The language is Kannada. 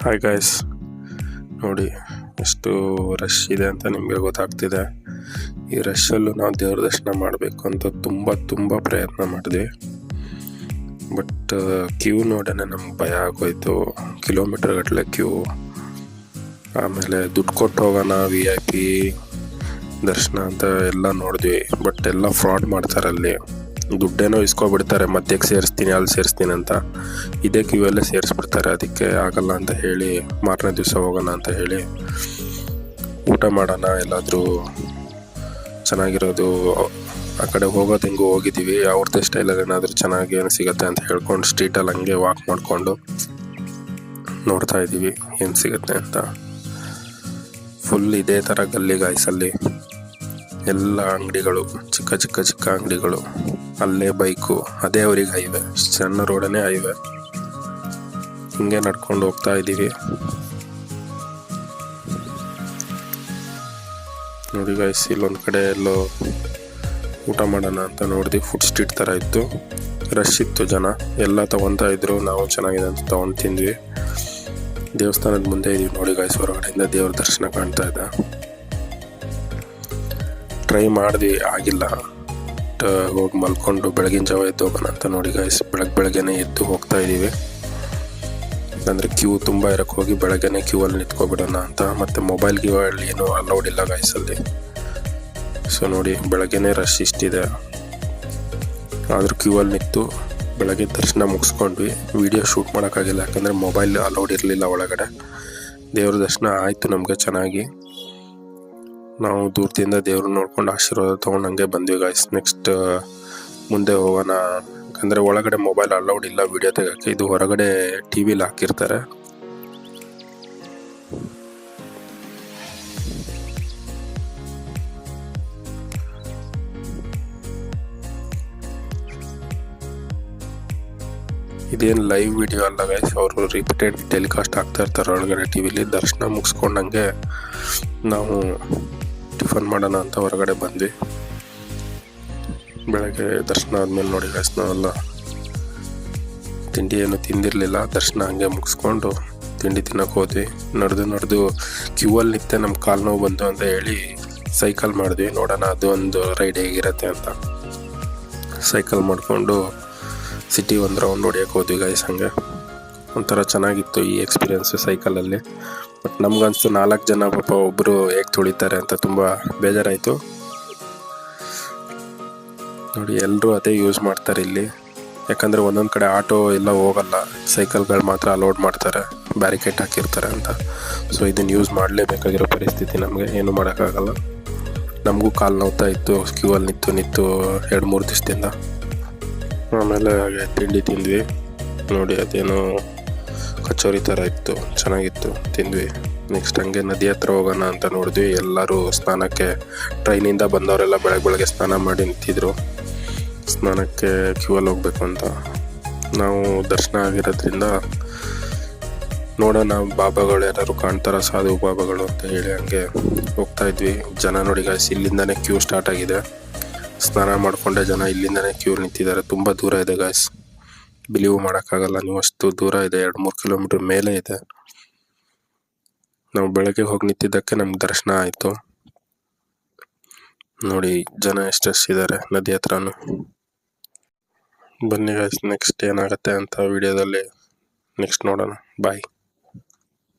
ಹಾಯ್ ಗಾಯ್ಸ್, ನೋಡಿ ಎಷ್ಟು ರಶ್ ಇದೆ ಅಂತ ನಿಮಗೆ ಗೊತ್ತಾಗ್ತಿದೆ. ಈ ರಶಲ್ಲೂ ನಾವು ದೇವ್ರ ದರ್ಶನ ಮಾಡಬೇಕು ಅಂತ ತುಂಬ ಪ್ರಯತ್ನ ಮಾಡಿದ್ವಿ. ಬಟ್ ಕ್ಯೂ ನೋಡೋಣ ನಮ್ಗೆ ಭಯ ಆಗೋಯ್ತು. ಕಿಲೋಮೀಟರ್ ಗಟ್ಟಲೆ ಕ್ಯೂ. ಆಮೇಲೆ ದುಡ್ಡು ಕೊಟ್ಟು ಹೋಗೋಣ VIP ದರ್ಶನ ಅಂತ ಎಲ್ಲ ನೋಡಿದ್ವಿ. ಬಟ್ ಎಲ್ಲ ಫ್ರಾಡ್ ಮಾಡ್ತಾರೆ. ಅಲ್ಲಿ ದುಡ್ಡೇನೋ ಇಸ್ಕೊಬಿಡ್ತಾರೆ, ಮಧ್ಯಕ್ಕೆ ಸೇರಿಸ್ತೀನಿ ಅಲ್ಲಿ ಸೇರಿಸ್ತೀನಿ ಅಂತ. ಇದೇ ಕ್ಯೂ ಅಲ್ಲೇ ಸೇರಿಸ್ಬಿಡ್ತಾರೆ. ಅದಕ್ಕೆ ಆಗಲ್ಲ ಅಂತ ಹೇಳಿ ಮಾರನೇ ದಿವಸ ಹೋಗೋಣ ಅಂತ ಹೇಳಿ ಊಟ ಮಾಡೋಣ ಎಲ್ಲಾದರೂ ಚೆನ್ನಾಗಿರೋದು. ಆ ಕಡೆ ಹೋಗೋದು ಹೆಂಗೂ ಹೋಗಿದ್ದೀವಿ, ಅವ್ರದ್ದೇ ಸ್ಟೈಲಲ್ಲಿ ಏನಾದರೂ ಚೆನ್ನಾಗಿ ಏನು ಸಿಗುತ್ತೆ ಅಂತ ಹೇಳ್ಕೊಂಡು ಸ್ಟ್ರೀಟಲ್ಲಿ ಹಂಗೆ ವಾಕ್ ಮಾಡಿಕೊಂಡು ನೋಡ್ತಾ ಇದ್ದೀವಿ ಏನು ಸಿಗುತ್ತೆ ಅಂತ. ಫುಲ್ ಇದೇ ಥರ ಗಲ್ಲಿ ಗಾಯ್ಸಲ್ಲಿ ಎಲ್ಲ ಅಂಗಡಿಗಳು, ಚಿಕ್ಕ ಅಂಗಡಿಗಳು, ಅಲ್ಲೇ ಬೈಕು, ಅದೇ ಅವ್ರಿಗೆ ಹೈವೇ, ಸಣ್ಣ ರೋಡನೇ ಹೈವೇ. ಹಿಂಗೆ ನಡ್ಕೊಂಡು ಹೋಗ್ತಾ ಇದ್ದೀವಿ. ನೋಡಿ ಗೈಸ್, ಇಲ್ಲೊಂದು ಕಡೆ ಎಲ್ಲೋ ಊಟ ಮಾಡೋಣ ಅಂತ ನೋಡಿದ್ವಿ. ಫುಡ್ ಸ್ಟ್ರೀಟ್ ಥರ ಇತ್ತು, ರಶ್ ಇತ್ತು, ಜನ ಎಲ್ಲ ತೊಗೊತಾ ಇದ್ರು. ನಾವು ಚೆನ್ನಾಗಿದೆ ಅಂತ ತೊಗೊಂಡು ತಿಂದ್ವಿ. ದೇವಸ್ಥಾನದ ಮುಂದೆ ಇದೀವಿ ನೋಡಿ ಗೈಸ್, ಹೊರಗಡೆಯಿಂದ ದೇವ್ರ ದರ್ಶನ ಕಾಣ್ತಾ ಇದೆ. ಟ್ರೈ ಮಾಡಿದ್ವಿ, ಆಗಿಲ್ಲ. ಹೋಗಿ ಮಲ್ಕೊಂಡು ಬೆಳಗಿನ ಜಾವ ಎದ್ದು ಹೋಗೋಣ ಅಂತ ನೋಡಿ ಗೈಸ್, ಬೆಳಗ್ಗೆನೇ ಎದ್ದು ಹೋಗ್ತಾ ಇದ್ದೀವಿ. ಅಂದರೆ ಕ್ಯೂ ತುಂಬ ಇರೋಕ್ಕೆ ಹೋಗಿ ಬೆಳಗ್ಗೆನೇ ಕ್ಯೂ ಅಲ್ಲಿ ನಿಂತ್ಕೊಬಿಡೋಣ ಅಂತ. ಮತ್ತು ಮೊಬೈಲ್ ಗಿವಲ್ಲಿ ಏನೂ ಅಲೌಡ್ ಇಲ್ಲ ಗೈಸಲ್ಲಿ. ಸೊ ನೋಡಿ, ಬೆಳಗ್ಗೆನೇ ರಶ್ ಇಷ್ಟಿದೆ, ಆದರೂ ಕ್ಯೂ ಅಲ್ಲಿ ನಿಂತು ಬೆಳಗ್ಗೆ ದರ್ಶನ ಮುಗಿಸ್ಕೊಂಡ್ವಿ. ವಿಡಿಯೋ ಶೂಟ್ ಮಾಡೋಕ್ಕಾಗಿಲ್ಲ, ಯಾಕಂದರೆ ಮೊಬೈಲ್ ಅಲೌಡ್ ಇರಲಿಲ್ಲ ಒಳಗಡೆ. ದೇವ್ರ ದರ್ಶನ ಆಯಿತು ನಮಗೆ ಚೆನ್ನಾಗಿ. ನಾವು ದೂರದಿಂದ ದೇವ್ರು ನೋಡ್ಕೊಂಡು ಆಶೀರ್ವಾದ ತೊಗೊಂಡು ಹಂಗೆ ಬಂದ್ವಿ ಗಾಯ್ಸ್. ನೆಕ್ಸ್ಟ್ ಮುಂದೆ ಹೋಗೋಣ, ಯಾಕಂದರೆ ಒಳಗಡೆ ಮೊಬೈಲ್ ಅಲೌಡ್ ಇಲ್ಲ ವಿಡಿಯೋ ತೆಗೋಕ್ಕೆ. ಇದು ಹೊರಗಡೆ TV ಹಾಕಿರ್ತಾರೆ. ಇದೇನು ಲೈವ್ ವಿಡಿಯೋ ಅಲ್ಲ ಗೈಸ್, ಅವರು ರಿಪೀಟೆಡ್ ಟೆಲಿಕಾಸ್ಟ್ ಆಗ್ತಾ ಇರ್ತಾರೆ ಒಳಗಡೆ TVಲಿ. ದರ್ಶನ ಮುಗಿಸ್ಕೊಂಡಂಗೆ ನಾವು ಟಿಫನ್ ಮಾಡೋಣ ಅಂತ ಹೊರಗಡೆ ಬಂದ್ವಿ. ಬೆಳಗ್ಗೆ ದರ್ಶನ ಆದಮೇಲೆ ನೋಡಿ ಗೈಸ್, ನಾವೆಲ್ಲ ತಿಂಡಿ ಏನು ತಿಂದಿರಲಿಲ್ಲ. ದರ್ಶನ ಹಂಗೆ ಮುಗಿಸ್ಕೊಂಡು ತಿಂಡಿ ತಿನ್ನೋಕೆ ಹೋದ್ವಿ. ನಡೆದು ಕ್ಯೂ ಅಲ್ಲಿ ನಿಂತೆ ನಮ್ಮ ಕಾಲು ನೋವು ಬಂತು ಅಂತ ಹೇಳಿ ಸೈಕಲ್ ಮಾಡಿದ್ವಿ. ನೋಡೋಣ ಅದು ಒಂದು ರೈಡ್ ಹೇಗಿರುತ್ತೆ ಅಂತ. ಸೈಕಲ್ ಮಾಡಿಕೊಂಡು ಸಿಟಿ ಒಂದು ರೌಂಡ್ ಹೊಡಿಯೋಕೆ ಹೋದ್ವಿ ಗೈಸ್. ಹಂಗೆ ಒಂಥರ ಚೆನ್ನಾಗಿತ್ತು ಈ ಎಕ್ಸ್ಪೀರಿಯೆನ್ಸು ಸೈಕಲಲ್ಲಿ. ಬಟ್ ನಮ್ಗನ್ಸ್ತು 4 ಜನ ಪಾಪ ಒಬ್ಬರು ಹೇಗೆ ತುಳಿತಾರೆ ಅಂತ ತುಂಬ ಬೇಜಾರಾಯಿತು. ನೋಡಿ, ಎಲ್ಲರೂ ಅದೇ ಯೂಸ್ ಮಾಡ್ತಾರೆ ಇಲ್ಲಿ, ಯಾಕಂದರೆ ಒಂದೊಂದು ಕಡೆ ಆಟೋ ಎಲ್ಲ ಹೋಗಲ್ಲ, ಸೈಕಲ್ಗಳು ಮಾತ್ರ ಅಲೋಡ್ ಮಾಡ್ತಾರೆ, ಬ್ಯಾರಿಕೇಡ್ ಹಾಕಿರ್ತಾರೆ ಅಂತ. ಸೊ ಇದನ್ನು ಯೂಸ್ ಮಾಡಲೇಬೇಕಾಗಿರೋ ಪರಿಸ್ಥಿತಿ ನಮಗೆ, ಏನು ಮಾಡೋಕ್ಕಾಗಲ್ಲ. ನಮಗೂ ಕಾಲು ನೋವ್ತಾ ಇತ್ತು ಕ್ಯೂ ಅಲ್ಲಿ ನಿಂತು 2-3 ದಿವಸದಿಂದ. ಆಮೇಲೆ ಹಾಗೆ ತಿಂಡಿ ತಿಂದ್ವಿ. ನೋಡಿ, ಅದೇನೋ ಕಚೋರಿ ಥರ ಇತ್ತು, ಚೆನ್ನಾಗಿತ್ತು, ತಿಂದ್ವಿ. ನೆಕ್ಸ್ಟ್ ಹಂಗೆ ನದಿ ಹತ್ರ ಹೋಗೋಣ ಅಂತ ನೋಡಿದ್ವಿ. ಎಲ್ಲರೂ ಸ್ನಾನಕ್ಕೆ, ಟ್ರೈನಿಂದ ಬಂದವರೆಲ್ಲ ಬೆಳಗ್ಗೆ ಸ್ನಾನ ಮಾಡಿ ನಿಂತಿದ್ರು. ಸ್ನಾನಕ್ಕೆ ಕ್ಯೂ ಅಲ್ಲಿ ಹೋಗ್ಬೇಕು ಅಂತ. ನಾವು ದರ್ಶನ ಆಗಿರೋದ್ರಿಂದ ನೋಡೋಣ ಬಾಬಾಗಳು ಯಾರು ಕಾಣ್ತಾರ, ಸಾಧು ಬಾಬಾಗಳು ಅಂತ ಹೇಳಿ ಹಂಗೆ ಹೋಗ್ತಾ ಇದ್ವಿ. ಜನ ನೋಡಿ ಗಾಯ್ಸ್, ಇಲ್ಲಿಂದನೇ ಕ್ಯೂ ಸ್ಟಾರ್ಟ್ ಆಗಿದೆ. ಸ್ನಾನ ಮಾಡಿಕೊಂಡೆ ಜನ ಇಲ್ಲಿಂದನೇ ಕ್ಯೂ ನಿಂತಿದ್ದಾರೆ. ತುಂಬ ದೂರ ಇದೆ ಗಾಯ್ಸ್, ಬಿಲೀವ್ ಮಾಡೋಕ್ಕಾಗಲ್ಲ. ನೀವು ಅಷ್ಟು ದೂರ ಇದೆ, 2-3 ಕಿಲೋಮೀಟರ್ ಮೇಲೆ ಇದೆ. ನಾವು ಬೆಳಗ್ಗೆ ಹೋಗಿ ನಿಂತಿದ್ದಕ್ಕೆ ನಮ್ಗೆ ದರ್ಶನ ಆಯಿತು. ನೋಡಿ ಜನ ಎಷ್ಟಿದ್ದಾರೆ ನದಿ ಹತ್ರನೂ. ಬನ್ನಿ ಗಾಯ್ಸ್, ನೆಕ್ಸ್ಟ್ ಏನಾಗುತ್ತೆ ಅಂತ ವಿಡಿಯೋದಲ್ಲಿ ನೆಕ್ಸ್ಟ್ ನೋಡೋಣ. ಬಾಯ್.